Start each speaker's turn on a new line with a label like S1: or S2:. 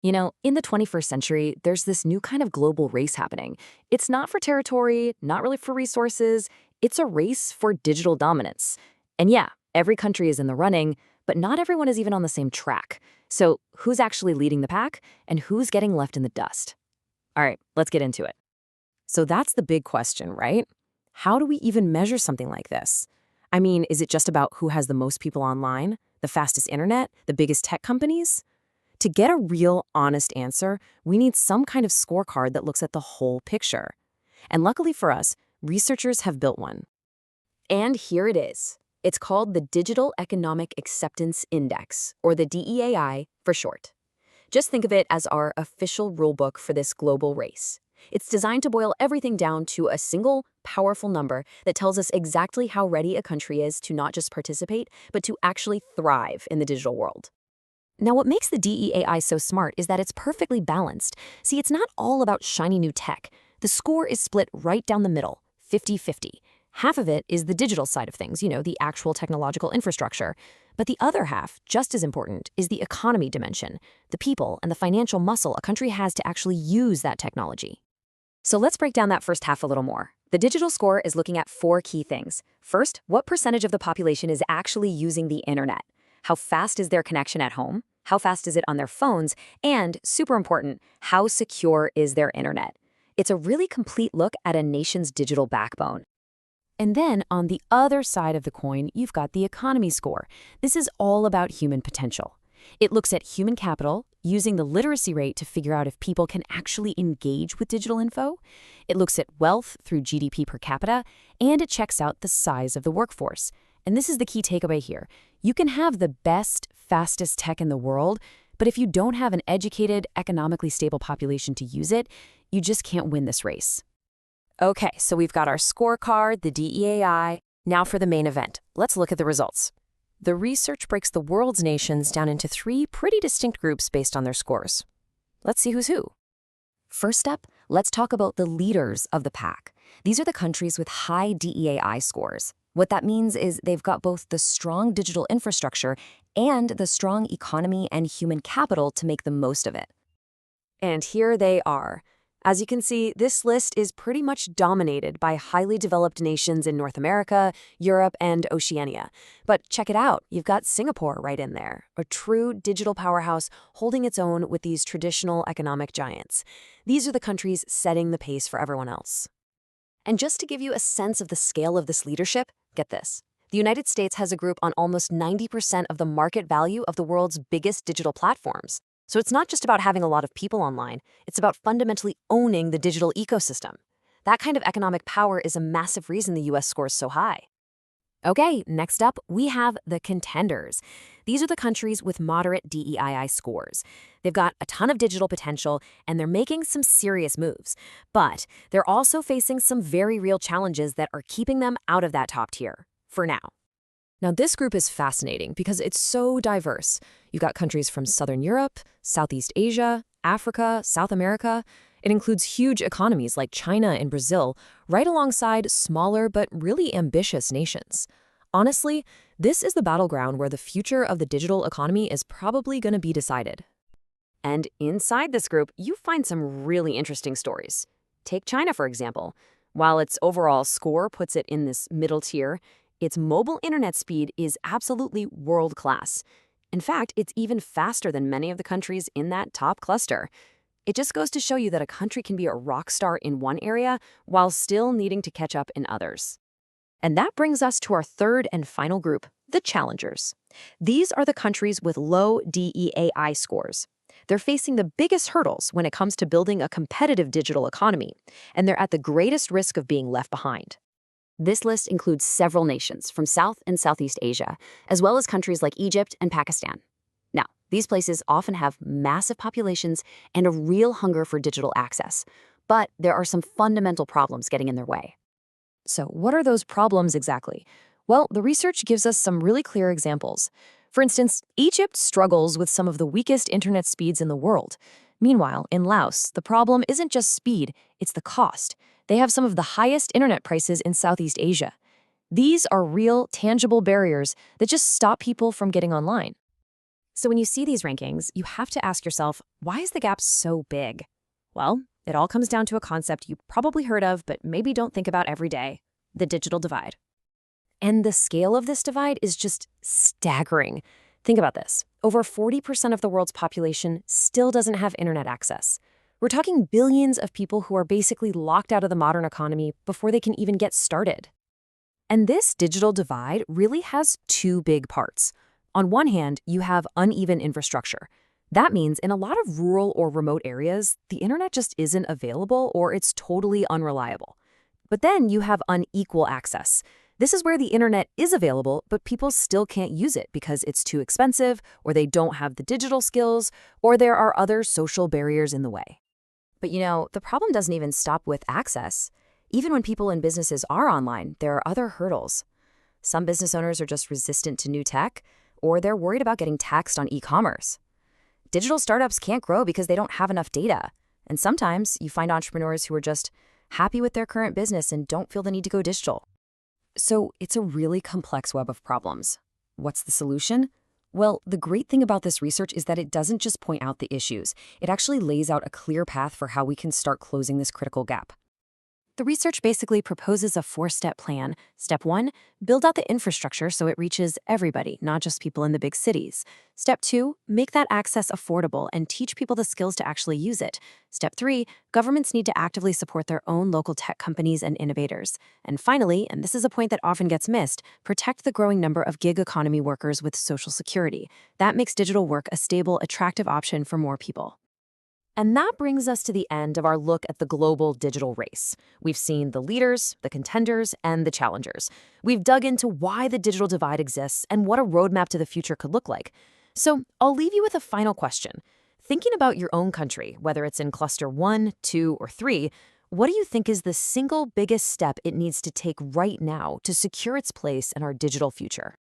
S1: You know, in the 21st century, there's this new kind of global race happening. It's not for territory, not really for resources. It's a race for digital dominance. And yeah, every country is in the running, but not everyone is even on the same track. So who's actually leading the pack and who's getting left in the dust? All right, let's get into it. So that's the big question, right? How do we even measure something like this? I mean, is it just about who has the most people online, the fastest internet, the biggest tech companies? To get a real, honest answer, we need some kind of scorecard that looks at the whole picture. And luckily for us, researchers have built one. And here it is. It's called the Digital Economic Acceptance Index, or the DEAI for short. Just think of it as our official rulebook for this global race. It's designed to boil everything down to a single, powerful number that tells us exactly how ready a country is to not just participate, but to actually thrive in the digital world. Now, what makes the DEAI so smart is that it's perfectly balanced. See, it's not all about shiny new tech. The score is split right down the middle, 50-50. Half of it is the digital side of things, the actual technological infrastructure. But the other half, just as important, is the economy dimension, the people and the financial muscle a country has to actually use that technology. So let's break down that first half a little more. The digital score is looking at 4 key things. First, what percentage of the population is actually using the internet? How fast is their connection at home? How fast is it on their phones? And, super important, how secure is their internet? It's a really complete look at a nation's digital backbone. And then, on the other side of the coin, you've got the economy score. This is all about human potential. It looks at human capital, using the literacy rate to figure out if people can actually engage with digital info. It looks at wealth through GDP per capita, and it checks out the size of the workforce. And this is the key takeaway here. You can have the best, fastest tech in the world, but if you don't have an educated, economically stable population to use it, you just can't win this race. Okay, so we've got our scorecard, the DEAI. Now for the main event. Let's look at the results. The research breaks the world's nations down into 3 pretty distinct groups based on their scores. Let's see who's who. First up, let's talk about the leaders of the pack. These are the countries with high DEAI scores. What that means is they've got both the strong digital infrastructure and the strong economy and human capital to make the most of it. And here they are. As you can see, this list is pretty much dominated by highly developed nations in North America, Europe, and Oceania. But check it out, you've got Singapore right in there, a true digital powerhouse holding its own with these traditional economic giants. These are the countries setting the pace for everyone else. And just to give you a sense of the scale of this leadership, get this. The United States has a group on almost 90% of the market value of the world's biggest digital platforms. So it's not just about having a lot of people online, it's about fundamentally owning the digital ecosystem. That kind of economic power is a massive reason the US scores so high. Okay, next up, we have the contenders. These are the countries with moderate DEII scores. They've got a ton of digital potential, and they're making some serious moves. But they're also facing some very real challenges that are keeping them out of that top tier, for now. Now, this group is fascinating because it's so diverse. You've got countries from Southern Europe, Southeast Asia, Africa, South America. It includes huge economies like China and Brazil, right alongside smaller but really ambitious nations. Honestly, this is the battleground where the future of the digital economy is probably going to be decided. And inside this group, you find some really interesting stories. Take China, for example. While its overall score puts it in this middle tier, its mobile internet speed is absolutely world-class. In fact, it's even faster than many of the countries in that top cluster. It just goes to show you that a country can be a rock star in one area while still needing to catch up in others. And that brings us to our third and final group, the challengers. These are the countries with low DEAI scores. They're facing the biggest hurdles when it comes to building a competitive digital economy, and they're at the greatest risk of being left behind. This list includes several nations from South and Southeast Asia, as well as countries like Egypt and Pakistan. Now, these places often have massive populations and a real hunger for digital access, but there are some fundamental problems getting in their way. So what are those problems exactly? Well, the research gives us some really clear examples. For instance, Egypt struggles with some of the weakest internet speeds in the world. Meanwhile, in Laos, the problem isn't just speed, it's the cost. They have some of the highest internet prices in Southeast Asia. These are real, tangible barriers that just stop people from getting online.
S2: So when you see these rankings, you have to ask yourself, why is the gap so big? Well, it all comes down to a concept you probably heard of, but maybe don't think about every day: the digital divide. And the scale of this divide is just staggering. Think about this. Over 40% of the world's population still doesn't have internet access. We're talking billions of people who are basically locked out of the modern economy before they can even get started. And this digital divide really has two big parts. On one hand, you have uneven infrastructure. That means in a lot of rural or remote areas, the internet just isn't available or it's totally unreliable. But then you have unequal access. This is where the internet is available, but people still can't use it because it's too expensive, or they don't have the digital skills, or there are other social barriers in the way. But the problem doesn't even stop with access. Even when people and businesses are online, there are other hurdles. Some business owners are just resistant to new tech, or they're worried about getting taxed on e-commerce. Digital startups can't grow because they don't have enough data. And sometimes you find entrepreneurs who are just happy with their current business and don't feel the need to go digital. So it's a really complex web of problems. What's the solution? Well, the great thing about this research is that it doesn't just point out the issues. It actually lays out a clear path for how we can start closing this critical gap. The research basically proposes a 4-step plan. Step 1, build out the infrastructure so it reaches everybody, not just people in the big cities. Step 2, make that access affordable and teach people the skills to actually use it. Step 3, governments need to actively support their own local tech companies and innovators. And finally, and this is a point that often gets missed, protect the growing number of gig economy workers with Social Security. That makes digital work a stable, attractive option for more people. And that brings us to the end of our look at the global digital race. We've seen the leaders, the contenders, and the challengers. We've dug into why the digital divide exists and what a roadmap to the future could look like. So I'll leave you with a final question. Thinking about your own country, whether it's in cluster 1, 2, or 3, what do you think is the single biggest step it needs to take right now to secure its place in our digital future?